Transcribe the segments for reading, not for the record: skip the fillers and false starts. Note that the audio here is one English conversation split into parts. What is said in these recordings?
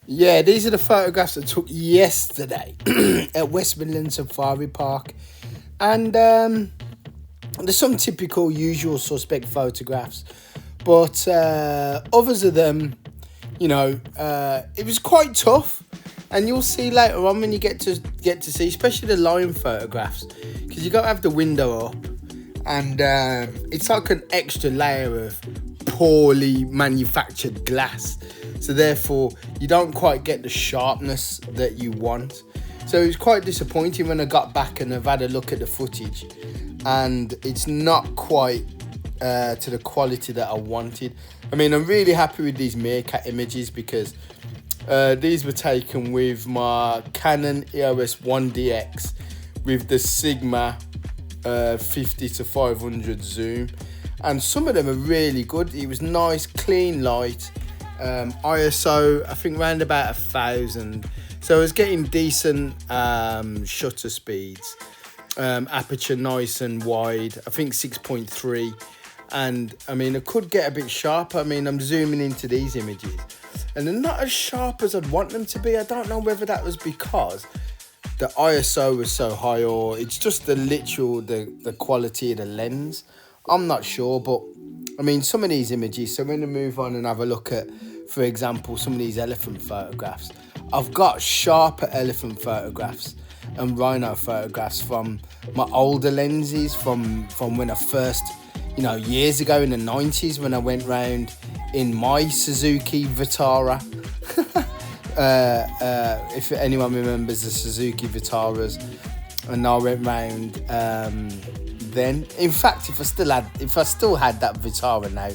Yeah, these are the photographs I took yesterday at West Midlands Safari Park. And there's some typical usual suspect photographs. But others of them, it was quite tough. And you'll see later on when you get to see, especially the lion photographs, because you got to have the window up, and it's like an extra layer of poorly manufactured glass. So therefore, you don't quite get the sharpness that you want. So it was quite disappointing when I got back and I've had a look at the footage, and it's not quite to the quality that I wanted. I mean, I'm really happy with these meerkat images because these were taken with my Canon EOS 1DX with the Sigma 50 to 500 zoom, and some of them are really good. It was nice, clean light, ISO I think around about 1000, so I was getting decent shutter speeds, aperture nice and wide, I think 6.3, and I mean I could get a bit sharper. I mean, I'm zooming into these images and they're not as sharp as I'd want them to be. I don't know whether that was because the ISO was so high or it's just the quality of the lens. I'm not sure, but I mean, some of these images, so I'm going to move on and have a look at, for example, some of these elephant photographs. I've got sharper elephant photographs and rhino photographs from my older lenses from when I first, years ago in the 90s when I went round in my Suzuki Vitara. If anyone remembers the Suzuki Vitaras, and I went round then. In fact, if I still had that Vitara now,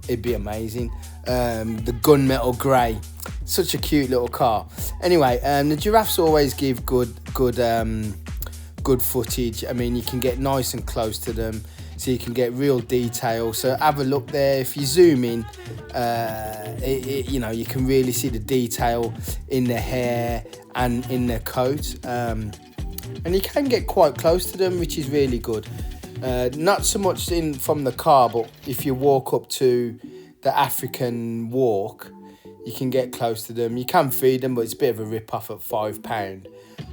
it'd be amazing. The gunmetal grey, such a cute little car. Anyway, the giraffes always give good footage. I mean, you can get nice and close to them, so you can get real detail. So have a look there. If you zoom in, you can really see the detail in the hair and in their coat, and you can get quite close to them, which is really good. Not so much from the car, but if you walk up to the African walk, you can get close to them. You can feed them, but it's a bit of a rip-off at £5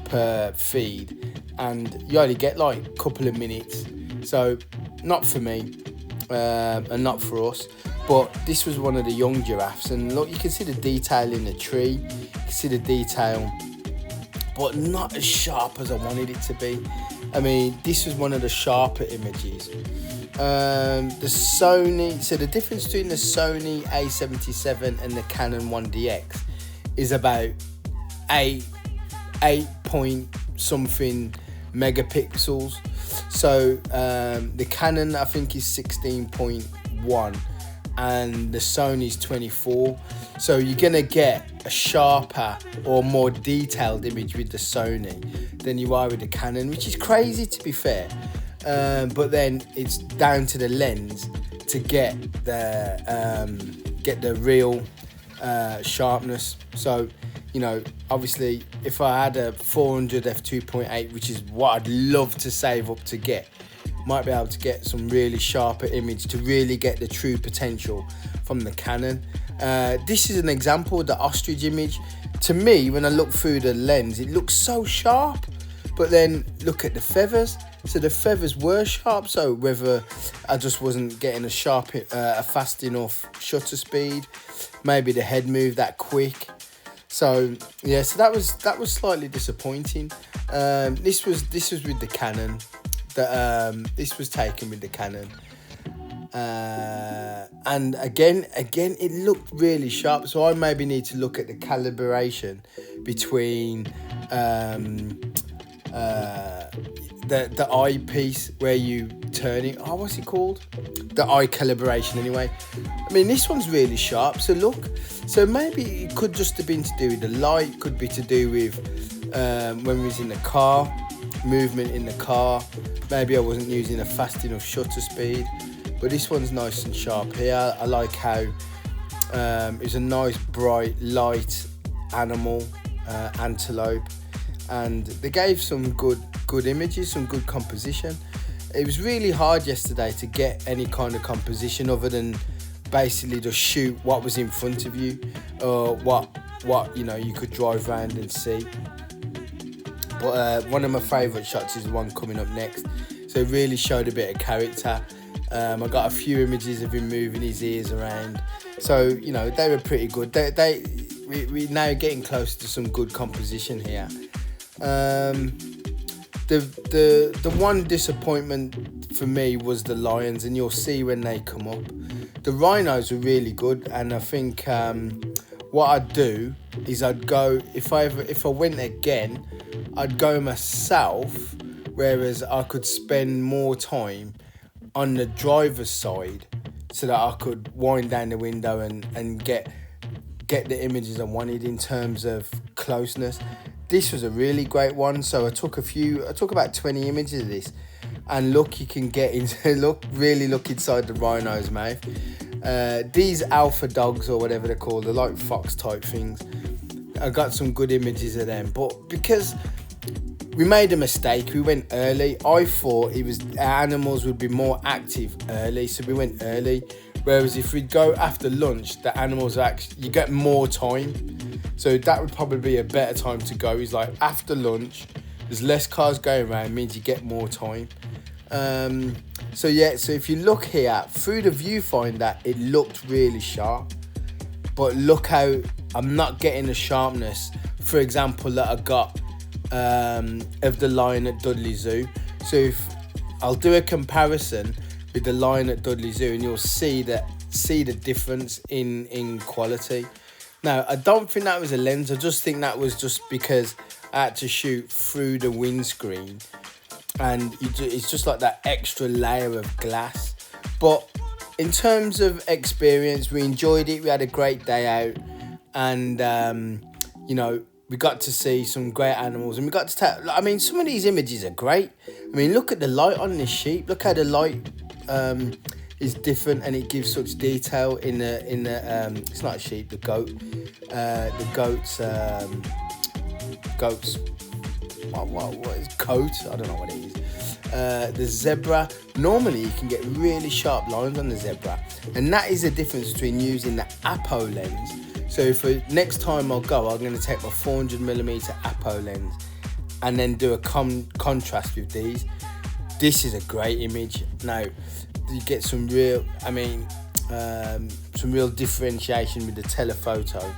per feed, and you only get like a couple of minutes. So not for me, and not for us. But this was one of the young giraffes, and look, you can see the detail in the tree. You can see the detail, but not as sharp as I wanted it to be. I mean, this was one of the sharper images. The Sony, so the difference between the Sony A77 and the Canon 1DX is about 8 point something megapixels. So the Canon I think is 16.1 and the Sony's 24. So you're gonna get a sharper or more detailed image with the Sony than you are with the Canon, which is crazy to be fair. But then it's down to the lens to get the real sharpness. So obviously if I had a 400 f2.8, which is what I'd love to save up to get, might be able to get some really sharper image to really get the true potential from the Canon. This is an example, the ostrich image. To me, when I look through the lens, it looks so sharp, but then look at the feathers. So the feathers were sharp, so whether I just wasn't getting a fast enough shutter speed, maybe the head moved that quick. So yeah, so that was slightly disappointing. This was with the Canon. This was taken with the Canon, and again it looked really sharp. So I maybe need to look at the calibration between the eyepiece where you turn it. Oh, what's it called? The eye calibration anyway. I mean, this one's really sharp. So look, so maybe it could just have been to do with the light, could be to do with when we was in the car, movement in the car. Maybe I wasn't using a fast enough shutter speed, but this one's nice and sharp here. I like how it's a nice bright light animal, antelope, and they gave some good images, some good composition. It was really hard yesterday to get any kind of composition other than basically just shoot what was in front of you, or what what you could drive around and see. But one of my favourite shots is the one coming up next. So it really showed a bit of character. I got a few images of him moving his ears around. So they were pretty good. We're now getting close to some good composition here. The one disappointment for me was the lions, and you'll see when they come up. The rhinos were really good, and I think what I'd do is I'd go, if I went again, I'd go myself, whereas I could spend more time on the driver's side so that I could wind down the window and get the images I wanted in terms of closeness. This was a really great one. So I took about 20 images of this, and look, you can get into really look inside the rhino's mouth. These alpha dogs, or whatever they're called, they're like fox type things. I got some good images of them, but because we made a mistake, we went early. I thought our animals would be more active early, so we went early. Whereas if we go after lunch, the animals you get more time. So that would probably be a better time to go. Is like after lunch, there's less cars going around, means you get more time. So if you look here through the viewfinder, it looked really sharp, but look how I'm not getting the sharpness, for example, that I got of the lion at Dudley Zoo. So if I'll do a comparison with the lion at Dudley Zoo, and you'll see the difference in quality. Now, I don't think that was a lens. I just think that was just because I had to shoot through the windscreen, and it's just like that extra layer of glass. But in terms of experience, we enjoyed it. We had a great day out, and we got to see some great animals, and we got to take. Some of these images are great. Look at the light on this sheep. Look how the light is different, and it gives such detail in the it's not a sheep, the goat. The goat's what is coat? I don't know what it is. The zebra. Normally, you can get really sharp lines on the zebra, and that is the difference between using the Apo lens. So next time I'll go, I'm going to take my 400mm Apo lens and then do a contrast with these. This is a great image. Now, you get some real differentiation with the telephoto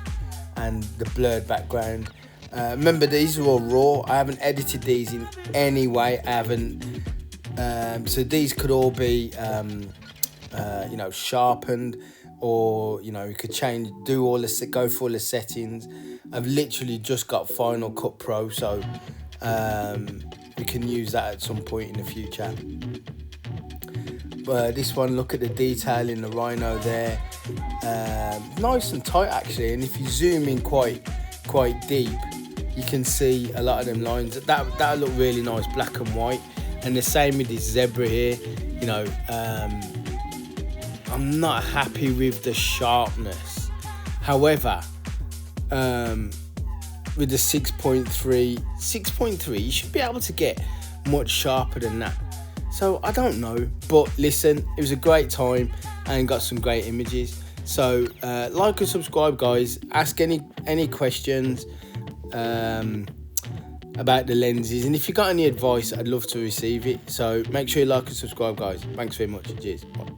and the blurred background. Remember, these are all raw. I haven't edited these in any way. I haven't. So these could all be, sharpened, or you could go for all the settings. I've literally just got Final Cut Pro, so we can use that at some point in the future. This one, look at the detail in the rhino there. Nice and tight actually, and if you zoom in quite deep, you can see a lot of them lines. That look really nice, black and white. And the same with this zebra here. I'm not happy with the sharpness. However, with the 6.3, you should be able to get much sharper than that. So I don't know, but listen, it was a great time and got some great images. So like and subscribe, guys. Ask any questions about the lenses, and if you got any advice, I'd love to receive it. So make sure you like and subscribe, guys. Thanks very much. Cheers. Bye.